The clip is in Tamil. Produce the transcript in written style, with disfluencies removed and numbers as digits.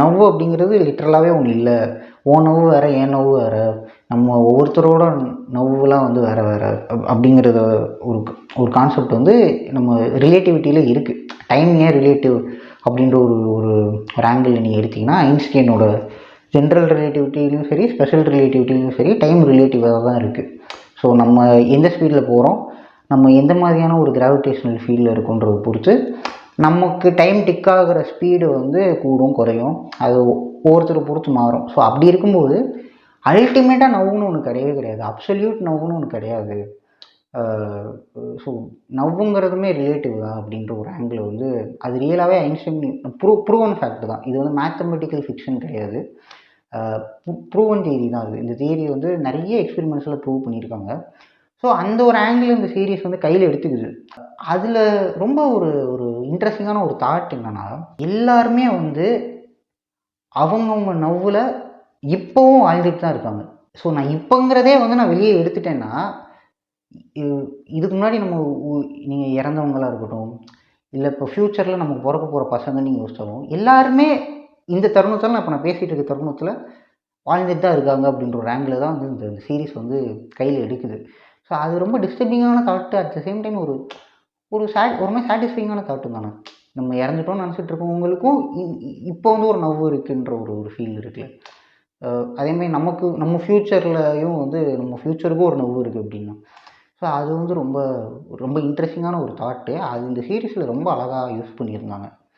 நவ்வு அப்படிங்கிறது லிட்ரலாகவே ஒன்று இல்லை. ஓ நவ்வு வேறு, ஏன் நவ்வு வேறு, நம்ம ஒவ்வொருத்தரோட நவ்வுலாம் வந்து வேறு வேறு அப்படிங்கிறத ஒரு ஒரு கான்செப்ட் வந்து நம்ம ரிலேட்டிவிட்டியில் இருக்குது. டைம் ஏன் ரிலேட்டிவ் அப்படின்ற ஒரு ஒரு ஒரு ஆங்கிள் நீங்கள் எடுத்திங்கன்னா, ஐன்ஸ்டீனோட ஜென்ரல் ரிலேட்டிவிட்டிலையும் சரி, ஸ்பெஷல் ரிலேட்டிவிட்டிலையும் சரி, டைம் ரிலேட்டிவாக தான் இருக்குது. ஸோ நம்ம எந்த ஸ்பீடில் போகிறோம், நம்ம எந்த மாதிரியான ஒரு கிராவிடேஷனல் ஃபீல்டில் இருக்குன்றதை பொறுத்து நமக்கு டைம் டிக் ஆகிற ஸ்பீடு வந்து கூடும் குறையும். அது ஒவ்வொருத்தரை பொறுத்து மாறும். ஸோ அப்படி இருக்கும்போது அல்டிமேட்டாக நவ்வுன்னு ஒன்று கிடையவே கிடையாது. அப்சல்யூட் நவ்வுன்னு ஒன்று கிடையாது. ஸோ நவ்வுங்கிறதுமே ரிலேட்டிவ் தான் அப்படின்ற ஒரு ஆங்கிள் வந்து அது ரியலாகவே ஐன்ஸ்டைன் ப்ரூவன் ஃபேக்ட் தான். இது வந்து மேத்தமெட்டிக்கல் ஃபிக்ஷன் கிடையாது. ப்ரூவன் தியரி தான் அது. இந்த தியரி வந்து நிறைய எக்ஸ்பெரிமெண்ட்ஸில் ப்ரூவ் பண்ணியிருக்காங்க. ஸோ அந்த ஒரு ஆங்கிள் இந்த சீரீஸ் வந்து கையில் எடுத்துக்குது. அதில் ரொம்ப ஒரு ஒரு இன்ட்ரெஸ்டிங்கான ஒரு தாட் என்னென்னா, எல்லாருமே வந்து அவங்கவுங்க நவ்வில் இப்போவும் வாழ்ந்துட்டு தான் இருக்காங்க. ஸோ நான் இப்போங்கிறதே வந்து நான் வெளியே எடுத்துட்டேன்னா, இதுக்கு முன்னாடி நம்ம நீங்கள் இறந்தவங்களாக இருக்கட்டும், இல்லை இப்போ ஃப்யூச்சரில் நமக்கு பிறக்க போகிற பசங்க நீங்கள் யோசிச்சாலும் எல்லாருமே இந்த தருணத்தில் நான் இப்போ நான் பேசிகிட்டு இருக்க தருணத்தில் வாழ்ந்துட்டு தான் இருக்காங்க அப்படின்ற ஒரு ஆங்கிள் தான் வந்து இந்த சீரீஸ் வந்து கையில் எடுக்குது. ஸோ அது ரொம்ப டிஸ்டர்பிங்கான thought, at the same time ஒரு ஒரு மாதிரி சாட்டிஸ்ஃபைங்கான தாட்டு தானே. நம்ம இறந்துட்டோம்னு நினச்சிட்டு இருக்கவங்களுக்கும் இப்போ வந்து ஒரு நவ்வு இருக்குன்ற ஒரு ஒரு ஃபீல் இருக்குல்ல. அதேமாதிரி நமக்கு நம்ம ஃப்யூச்சர்லையும் வந்து நம்ம ஃப்யூச்சருக்கும் ஒரு நவ்வு இருக்குது அப்படின்னா, ஸோ அது வந்து ரொம்ப ரொம்ப இன்ட்ரெஸ்டிங்கான ஒரு தாட்டு. அது இந்த சீரீஸில் ரொம்ப அழகாக யூஸ் பண்ணியிருந்தாங்க.